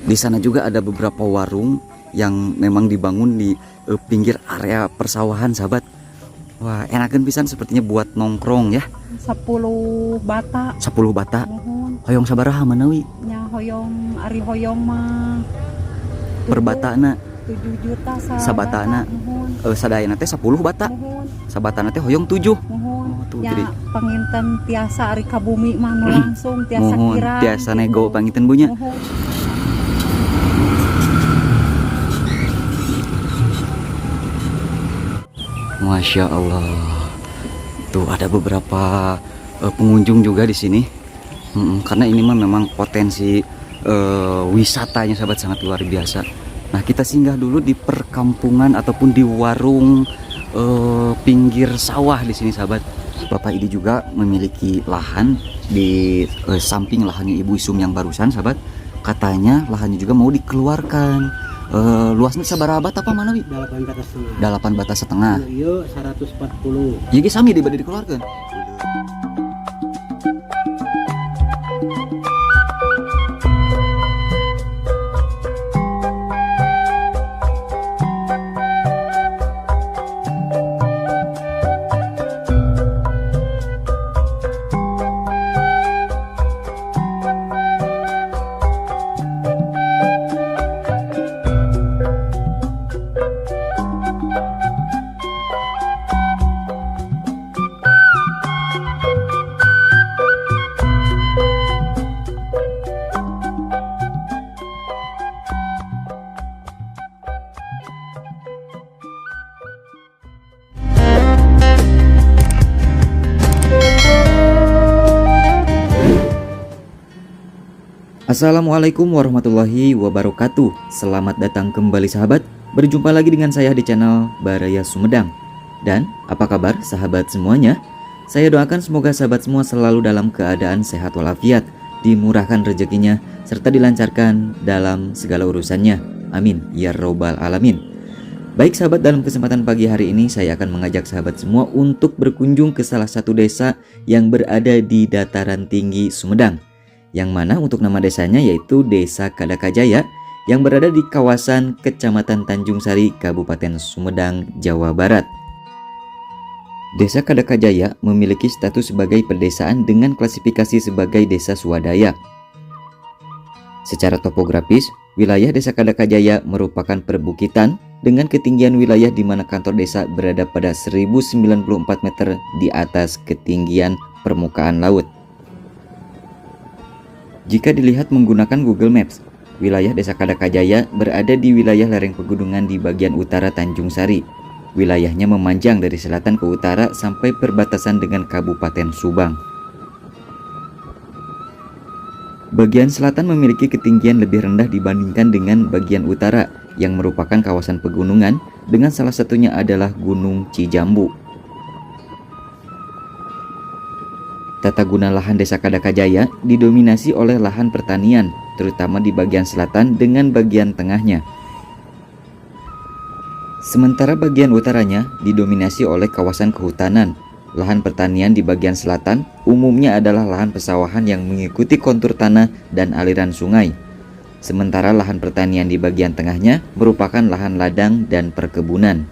Di sana juga ada beberapa warung yang memang dibangun di pinggir area persawahan, sahabat. Wah, enakan pisan sepertinya buat nongkrong ya. 10 bata 10 bata. mohon Hoyong sabaraha manawi? nya hoyong ari hoyong mah Per batana 7 juta sabatana. mohon Sadayana teh 10 bata. mohon Sabatana teh hoyong 7. mohon Oh, tuh, ya jadi panginten tiasa ari ka bumi mah nu langsung tiasa mohon kira tiasa nego panginten bunya. mohon Masya Allah. Tuh ada beberapa pengunjung juga di sini. Karena ini mah memang potensi wisatanya, sahabat, sangat luar biasa. Nah, kita singgah dulu di perkampungan ataupun di warung pinggir sawah di sini, sahabat. Bapak ini juga memiliki lahan di samping lahannya Ibu Isum yang barusan, sahabat. Katanya lahannya juga mau dikeluarkan. Luasnya sabaraha bata apa mana wi? 8 batas setengah. 8 bata setengah. Iya 140. Iya ge sami dibade dikeluarkan. Assalamualaikum warahmatullahi wabarakatuh. Selamat datang kembali, sahabat. Berjumpa lagi dengan saya di channel Baraya Sumedang. Dan apa kabar sahabat semuanya? Saya doakan semoga sahabat semua selalu dalam keadaan sehat walafiat, dimurahkan rezekinya, serta dilancarkan dalam segala urusannya. Amin ya robbal alamin. Baik sahabat, dalam kesempatan pagi hari ini saya akan mengajak sahabat semua untuk berkunjung ke salah satu desa yang berada di dataran tinggi Sumedang, yang mana untuk nama desanya yaitu Desa Kadakajaya yang berada di kawasan Kecamatan Tanjung Sari, Kabupaten Sumedang, Jawa Barat. Desa Kadakajaya memiliki status sebagai pedesaan dengan klasifikasi sebagai desa swadaya. Secara topografis, wilayah Desa Kadakajaya merupakan perbukitan dengan ketinggian wilayah di mana kantor desa berada pada 1094 meter di atas ketinggian permukaan laut. Jika dilihat menggunakan Google Maps, wilayah Desa Kadakajaya berada di wilayah lereng pegunungan di bagian utara Tanjung Sari. Wilayahnya memanjang dari selatan ke utara sampai perbatasan dengan Kabupaten Subang. Bagian selatan memiliki ketinggian lebih rendah dibandingkan dengan bagian utara yang merupakan kawasan pegunungan, dengan salah satunya adalah Gunung Cijambu. Tata guna lahan Desa Kadakajaya didominasi oleh lahan pertanian, terutama di bagian selatan dengan bagian tengahnya. Sementara bagian utaranya didominasi oleh kawasan kehutanan. Lahan pertanian di bagian selatan umumnya adalah lahan pesawahan yang mengikuti kontur tanah dan aliran sungai. Sementara lahan pertanian di bagian tengahnya merupakan lahan ladang dan perkebunan.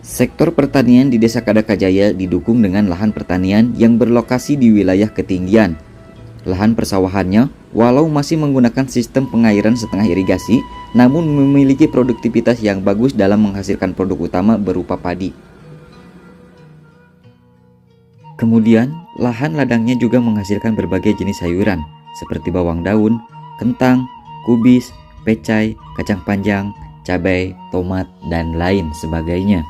Sektor pertanian di Desa Kadakajaya didukung dengan lahan pertanian yang berlokasi di wilayah ketinggian. Lahan persawahannya, walau masih menggunakan sistem pengairan setengah irigasi, namun memiliki produktivitas yang bagus dalam menghasilkan produk utama berupa padi. Kemudian, lahan ladangnya juga menghasilkan berbagai jenis sayuran, seperti bawang daun, kentang, kubis, pecai, kacang panjang, cabai, tomat, dan lain sebagainya.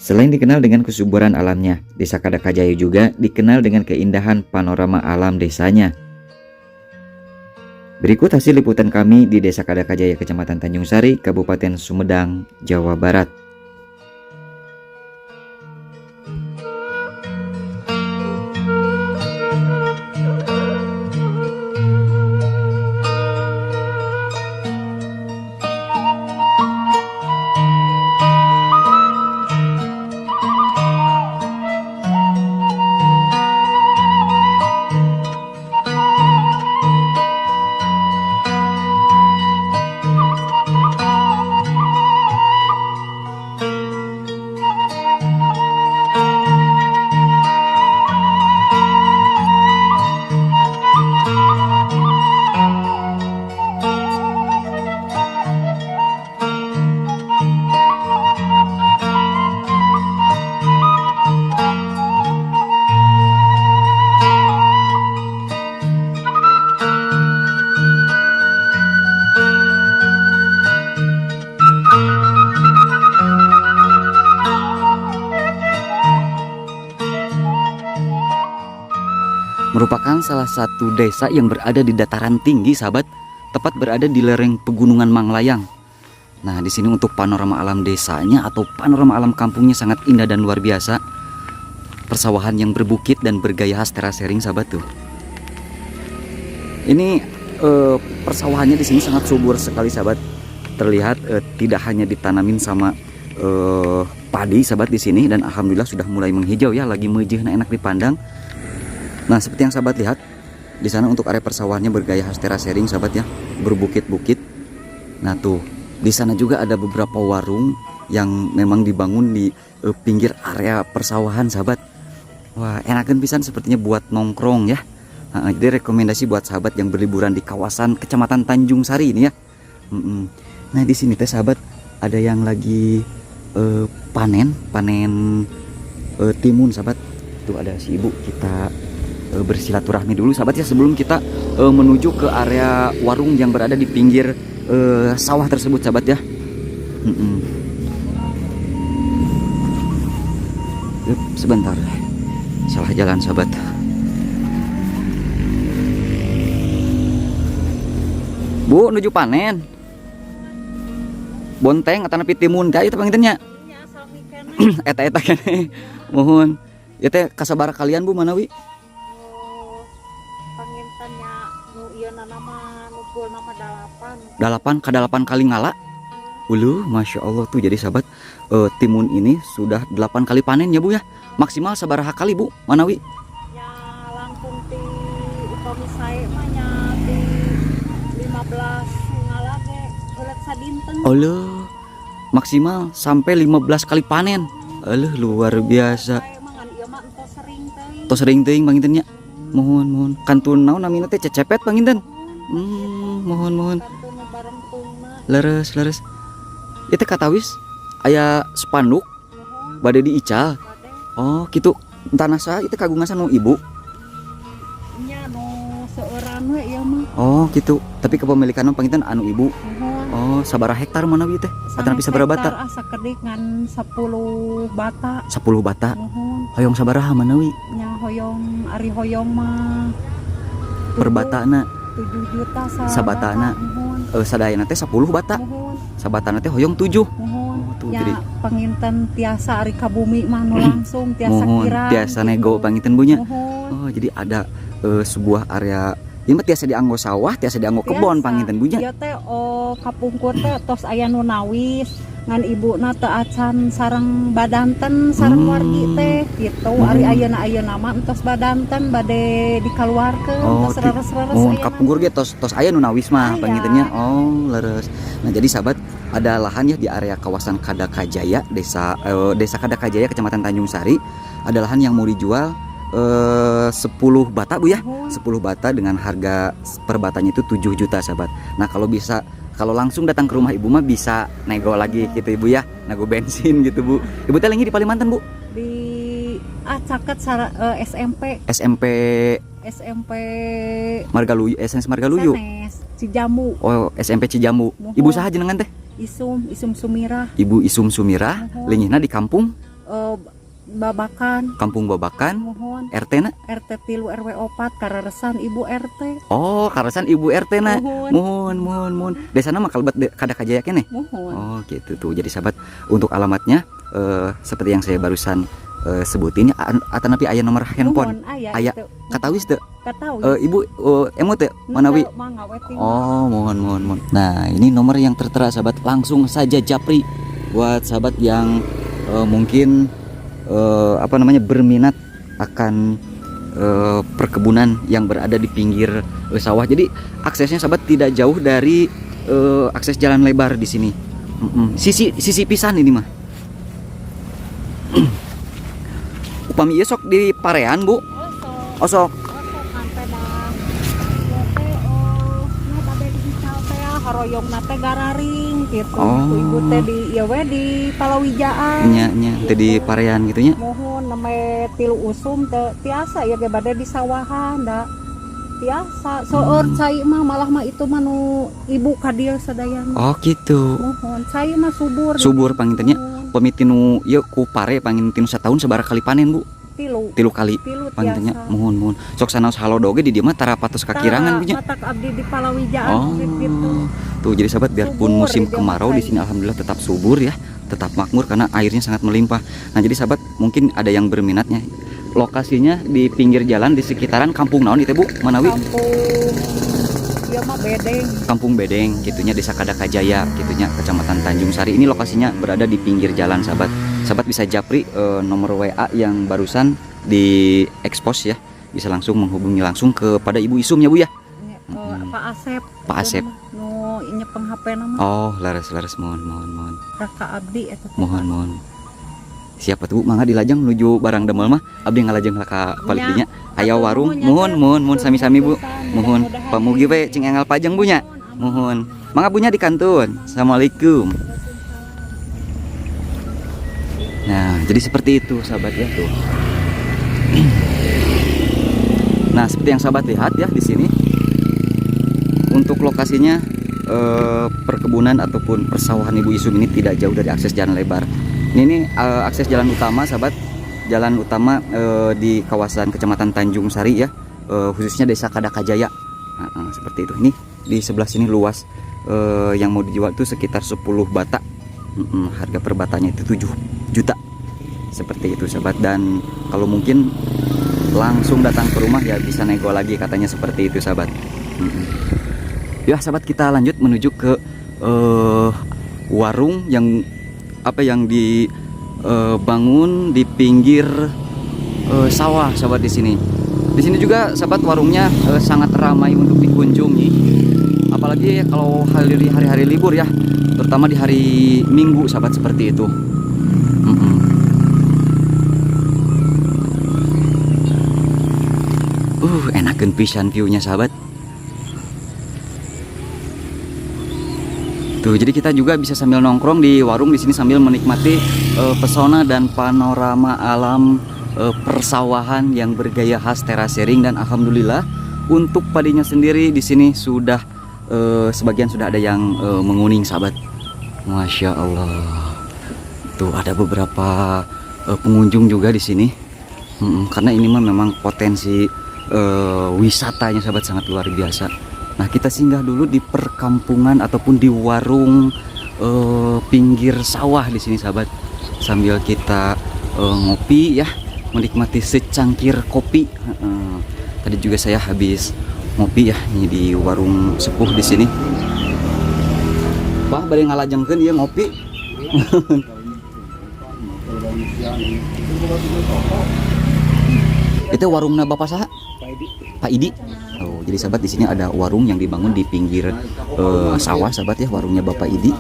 Selain dikenal dengan kesuburan alamnya, Desa Kadakajaya juga dikenal dengan keindahan panorama alam desanya. Berikut hasil liputan kami di Desa Kadakajaya, Kecamatan Tanjung Sari, Kabupaten Sumedang, Jawa Barat. merupakan salah satu desa yang berada di dataran tinggi, sahabat, tepat berada di lereng pegunungan Manglayang. Nah, di sini untuk panorama alam desanya atau panorama alam kampungnya sangat indah dan luar biasa. Persawahan yang berbukit dan bergaya khas terasering, sahabat tuh. Ini persawahannya di sini sangat subur sekali, sahabat. Terlihat tidak hanya ditanamin sama padi, sahabat, di sini, dan alhamdulillah sudah mulai menghijau ya, lagi mejeh, enak dipandang. Nah, seperti yang sahabat lihat di sana untuk area persawahannya bergaya khas terasering, sahabat ya, berbukit-bukit. Nah tuh, di sana juga ada beberapa warung yang memang dibangun di pinggir area persawahan, sahabat. Wah, enakan pisan sepertinya buat nongkrong ya. Jadi rekomendasi buat sahabat yang berliburan di kawasan Kecamatan Tanjung Sari ini ya. Nah, di sini teh sahabat ada yang lagi panen timun, sahabat. Tuh ada si ibu, kita bersilaturahmi dulu, sahabat ya, sebelum kita menuju ke area warung yang berada di pinggir sawah tersebut, sahabat ya. Yup, sebentar, salah jalan, sahabat. Bu, menuju panen bonteng atau napi timun kayak itu pangintennya. Eta kene mohon ya teh kasabara kalian Bu manawi? Pangintennya nu ieu nama nupul nama 8 kali ngala. Uluh, Masya Allah tuh. Jadi sahabat, timun ini sudah 8 kali panen ya Bu ya. Maksimal sabaraha kali Bu manawi? Ya langkung ti upami sae mah nya di 15 ngala ge ulet sadinten. Uluh, maksimal sampai 15 kali panen. Uluh, luar biasa. Sae mah ngan ieu mah entos sering teh. Tos sering teuing pangintennya. Mohon kantun naon namina teh cecepet panginten. Mohon Kantun nu bareng tungna. leres itu katawis aya spanduk Mohon bade diical. bade Oh gitu, tanah sah itu kagungan nu ibu. nya nu seueuran we ieu mah. Oh gitu, tapi kepemilikan panginten anu ibu. Mohon Oh, sabaraha hektar manawi teh? Atanapi sabaraha bata? Asa kedik ngan 10 bata. 10 bata. Mohon Hoyong sabaraha manawi? nya hoyong ari hoyong mah Per batana 7 juta sabatana. Mohon Sadayana teh 10 bata. mohon Sabatana teh hoyong 7. mohon Oh, tuh, ya jadi panginten tiasa ari ka bumi mah nu langsung tiasa mohon kirang tiasa gitu. nego panginten bunya. Mohon Oh, jadi ada sebuah area ieu mah tiasa dianggo sawah, tiasa dianggo kebon panginten bunya. ieu teh kapungkur teh tos aya nu nawis ngan ibuna teu acan sareng badanten sareng wargi teh gitu. Ari ayeuna mah entos badanten bade dikaluarkeun Oh, tos reres-reres oh, ayeuna. kapungkur ge tos aya nu nawis mah Aya. pangintennya. Oh, leres. Nah, jadi sahabat, ada lahan ya di area kawasan Kadakajaya, desa Kadakajaya, Kecamatan Tanjung Sari. Ada lahan yang mau dijual 10 bata Bu ya. Mohon. 10 bata dengan harga per batanya itu 7 juta, sahabat. Nah, kalau langsung datang ke rumah ibu mah bisa nego lagi gitu ibu ya, nego bensin gitu Bu. Ibu teh lagi di Palimantan Bu? Di caket SMP SMP Margaluyu, SNS Margaluyu. Sanes Cijamu Oh, SMP Cijamu. Mohon. Ibu saha jenengan teh? Isum Sumirah Ibu Isum Sumirah, Mohon. lenyihna di kampung Babakan. Kampung Babakan, Mohon RT-na. RT 3 RW 4 Kararesan Ibu RT. Oh, karasan Ibu RT-na. Mohon Mohon. Desana mah kalebet Kadakajaya keneh. mohon. Oh, gitu tuh. Jadi sahabat, untuk alamatnya seperti yang saya barusan sebutin ya, atanapi aya nomor handphone. Mohon aya Aya. itu. Katawis teu? Katawi. Ibu emot teu manawi? Mangga we ting. Oh, mohon. Nah, ini nomor yang tertera sahabat, langsung saja japri buat sahabat yang mungkin berminat akan perkebunan yang berada di pinggir sawah. Jadi aksesnya sahabat tidak jauh dari akses jalan lebar di sini. Sisi pisan ini mah. Upami ieu sok di parean Bu. Osok. Haroyong nate gararing gitu. Oh. Ibu teh di ieu we di Palawijaan. Nya teh di parean gitu nya. Mohon name tilu usum teu tiasa ya ge bade di sawahan da. Tiasa seueur cai mah malah mah itu mah nu ibu ka dieu sadayana. Oh gitu. Mohon cai mah subur. Subur pangintennya. Mohon. Pamiti nu ieu ku pare panginten 1 tahun sabaraha kali panen Bu? tilu kali tilu pangintennya. tiasa. Mohon sok sanaos halodo oge di dieu mah tara patos kakirangan punya. Matak abdi di palawijaan Oh, gitu. tuh jadi sahabat biarpun Subur musim di dia kemarau di makai. sini alhamdulillah tetap subur ya, tetap makmur karena airnya sangat melimpah. Nah jadi sahabat mungkin ada yang berminatnya, lokasinya di pinggir jalan di sekitaran kampung naon itu Bu Manawi? Dia mah bedeng. Kampung Bedeng gitunya, Desa Kadakajaya gitunya, Kecamatan Tanjung Sari. Ini lokasinya berada di pinggir jalan sahabat. Sahabat bisa japri nomor WA yang barusan di expose ya, bisa langsung menghubungi langsung kepada Ibu Isum ya Bu ya. Pak Asep. Pak Asep. Nu nyepeng HP nama. Oh laras mohon Raka abdi eta. mohon. Siapa tuh mangga dilajang menuju barang demel mah abdi ngalajeng ka palitinya aya warung. Mohon sami-sami Bu. Mohon pamugi we cing enggal pajang Bu nya. Mohon mangga Bu nya di kantun. Assalamualaikum. Nah jadi seperti itu sahabat ya tuh. Nah seperti yang sahabat lihat ya di sini untuk lokasinya perkebunan ataupun persawahan Ibu Isum ini tidak jauh dari akses jalan lebar. Ini akses jalan utama sahabat, jalan utama di kawasan Kecamatan Tanjung Sari ya, khususnya Desa Kadakajaya. Nah, seperti itu. Ini di sebelah sini luas, yang mau dijual itu sekitar 10 bata. Harga per batanya itu 7 juta. Seperti itu sahabat, dan kalau mungkin langsung datang ke rumah ya bisa nego lagi katanya, seperti itu sahabat. Ya sahabat, kita lanjut menuju ke warung yang dibangun di pinggir sawah sahabat di sini. Di sini juga sahabat warungnya sangat ramai untuk dikunjungi. Apalagi kalau hari-hari libur ya, terutama di hari Minggu sahabat, seperti itu. Enakeun pisan view-nya sahabat. Tuh, jadi kita juga bisa sambil nongkrong di warung di sini sambil menikmati pesona dan panorama alam persawahan yang bergaya khas terasering. Dan alhamdulillah untuk padinya sendiri di sini sudah sebagian sudah ada yang menguning sahabat. Masya Allah. Tuh ada beberapa pengunjung juga di sini. Karena ini mah memang potensi wisatanya sahabat sangat luar biasa. Nah kita singgah dulu di perkampungan ataupun di warung pinggir sawah di sini sahabat, sambil kita ngopi ya, menikmati secangkir kopi. Tadi juga saya habis ngopi ya ini di warung sepuh di sini. Pak bari ngalajengkeun dia ngopi. Itu warungnya Bapak saha? Pak Idi. Oh, jadi sahabat di sini ada warung yang dibangun di pinggir sawah sahabat ya, warungnya Bapak Idi.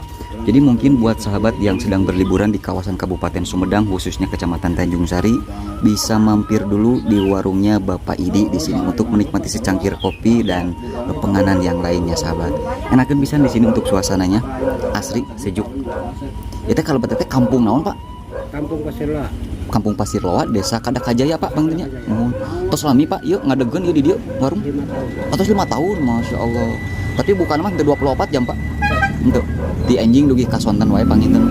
Jadi mungkin buat sahabat yang sedang berliburan di kawasan Kabupaten Sumedang khususnya Kecamatan Tanjung Sari, bisa mampir dulu di warungnya Bapak Idi di sini untuk menikmati secangkir kopi dan penganan yang lainnya sahabat. Enakeun pisan di sini untuk suasananya, asri, sejuk. Itu kalau betete kampung naon Pak? Kampung Pasirloa. Kampung Pasirloa, Desa Kadakajaya Pak bangnya. Tos lami Pak, yuk ngadegen yuk di dia warung. 5 tahun. Atas 5 tahun, Masya Allah. Tapi bukan mah 24 jam Pak. Untuk di anjing dugi kasonten wae panginten.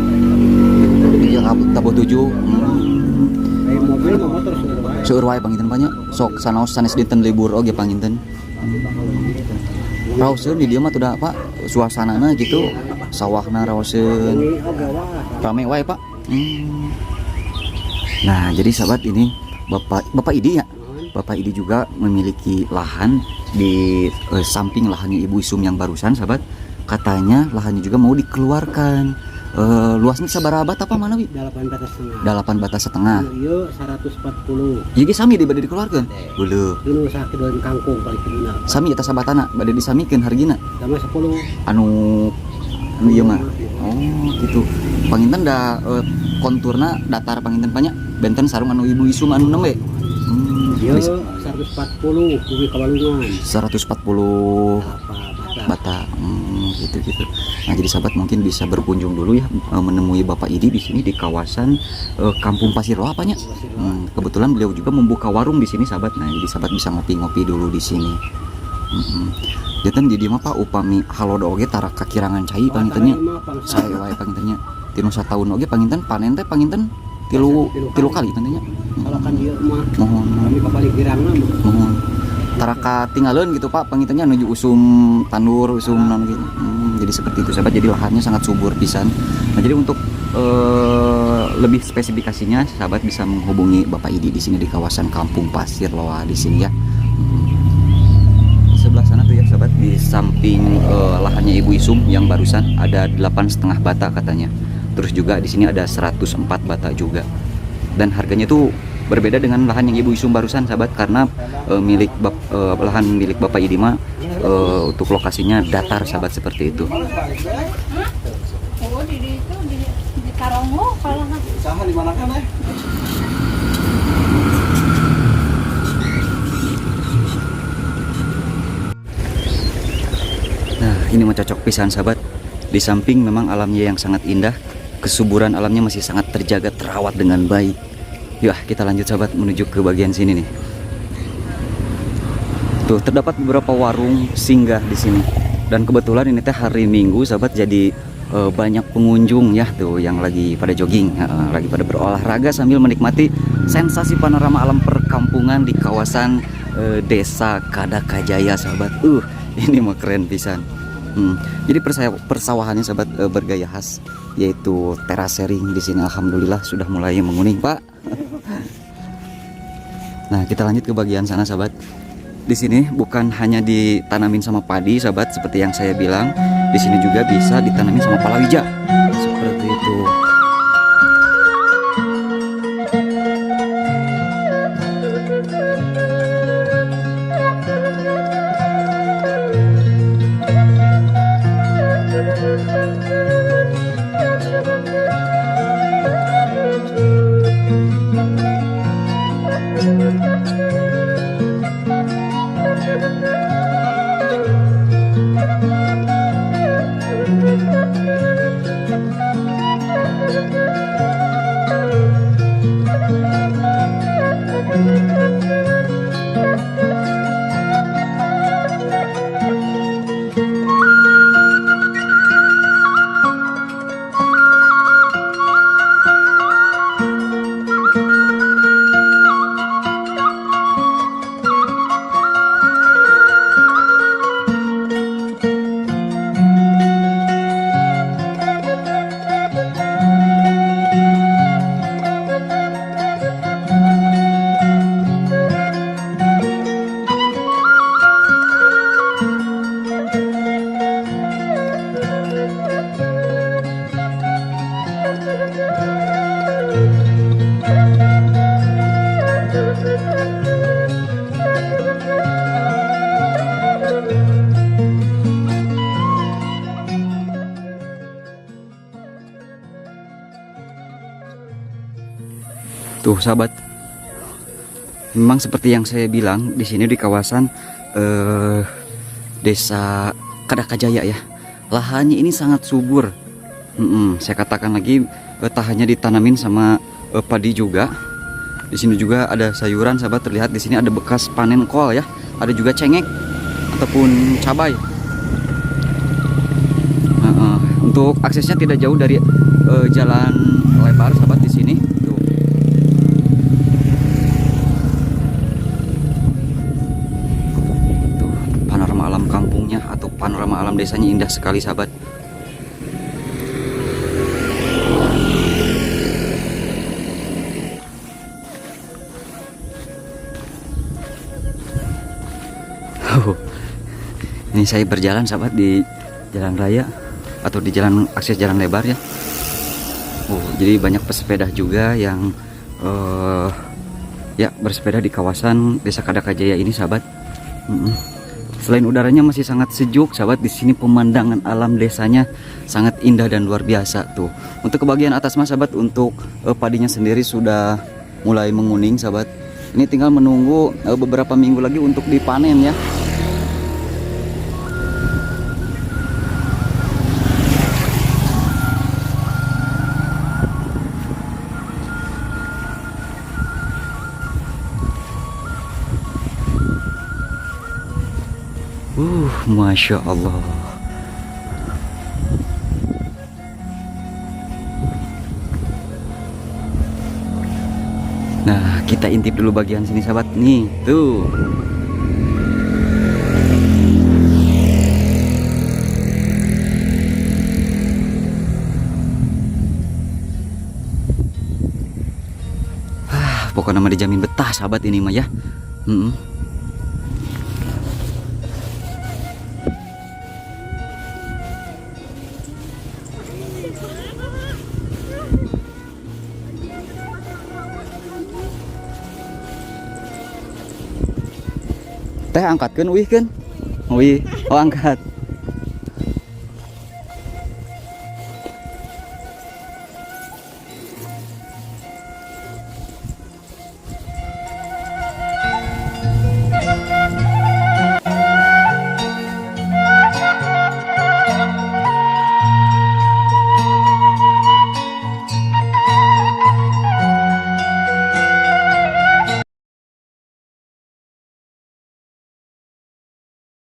Iya tabuh 7. Kayak mobil mau motor Seueur wae panginten banyak. Sok sanaos sanes dinten libur oge panginten. Raoseun di dieu mah tuh Pak, suasanana gitu. Sawahna raoseun. Ini ogawah. Rame wae Pak. Nah, jadi sahabat ini Bapak Idi ya. Bapak Idi juga memiliki lahan di samping lahannya Ibu Isum yang barusan sahabat. Katanya lahannya juga mau dikeluarkan. Luasnya sabaraha bat apa mana Wi? 8 batas setengah. 8 batas setengah. Ieu 140. Jadi sami di bade dikeluarkan. Beuleum. Ini sakideun kangkung paling kidina. Sami eta sabatana bade disamikeun hargina. Sama 10. Anu ieu mah. Oh, gitu. Panginten da konturna datar panginten banyak. Benten sarung anu Ibu Isum anu nembe. Ieu 140 kuwi kabalungan. 140 bata. Gitu. Nah, jadi sahabat mungkin bisa berkunjung dulu ya, menemui Bapak Idi di sini di kawasan Kampung Pasirloa apanya. Kebetulan beliau juga membuka warung di sini sahabat. Nah, jadi sahabat bisa ngopi-ngopi dulu di sini. Jadi mah Pak upami halodo oge tara kakirangan cai pangintennya. Saya wae pangintennya. Tinu sataun oge panginten panen teh panginten tilu kali pangintennya. Kalau kan dia mah Mohon. kami kembali girangna mah. Mohon. Taraka tinggalin gitu Pak, pengintennya menuju usum tandur, usum non gitu. Jadi seperti itu sahabat. Jadi lahannya sangat subur pisan. Nah, jadi untuk lebih spesifikasinya sahabat bisa menghubungi Bapak Idi di sini di kawasan Kampung Pasir Loa di sini ya. Sebelah sana tuh ya sahabat, di samping lahannya Ibu Isum yang barusan ada 8,5 bata katanya. Terus juga di sini ada 104 bata juga. Dan harganya tuh berbeda dengan lahan yang Ibu Isum barusan sahabat, karena lahan milik Bapak Idi mah untuk lokasinya datar sahabat seperti itu. Oh, di itu di Karongo kalau Usaha di mana kan Nah, ini mah cocok pisan sahabat. Di samping memang alamnya yang sangat indah, kesuburan alamnya masih sangat terjaga, terawat dengan baik. Yuk kita lanjut sahabat menuju ke bagian sini nih. Tuh terdapat beberapa warung singgah di sini. Dan kebetulan ini teh hari Minggu sahabat, jadi banyak pengunjung ya tuh yang lagi pada jogging, lagi pada berolahraga sambil menikmati sensasi panorama alam perkampungan di kawasan desa Kadakajaya sahabat. Ini mah keren pisan. Jadi persawahannya sahabat bergaya khas, yaitu terasering di sini. Alhamdulillah sudah mulai menguning Pak. Nah kita lanjut ke bagian sana sahabat. Di sini bukan hanya ditanamin sama padi sahabat, seperti yang saya bilang, di sini juga bisa ditanamin sama palawija. Seperti itu. Tuh sahabat, memang seperti yang saya bilang, di sini di kawasan desa Kadakajaya ya, lahannya ini sangat subur. Saya katakan lagi, tak hanya ditanamin sama padi juga. Di sini juga ada sayuran sahabat, terlihat di sini ada bekas panen kol ya, ada juga cengek ataupun cabai. Untuk aksesnya tidak jauh dari jalan lebar sahabat di sini. Alam kampungnya atau panorama alam desanya indah sekali sahabat. Ini saya berjalan sahabat di jalan raya atau di jalan akses jalan lebar ya. Jadi banyak pesepeda juga yang ya bersepeda di kawasan desa Kadakajaya ini sahabat. Selain udaranya masih sangat sejuk sahabat, di sini pemandangan alam desanya sangat indah dan luar biasa tuh. Untuk ke bagian atas mas sahabat, untuk padinya sendiri sudah mulai menguning sahabat. Ini tinggal menunggu beberapa minggu lagi untuk dipanen ya. Masya Allah. Nah, kita intip dulu bagian sini sahabat. Nih, tuh. Pokoknya mah dijamin betah sahabat ini mah ya. Teh angkatkan wih kan? Wih, oh angkat.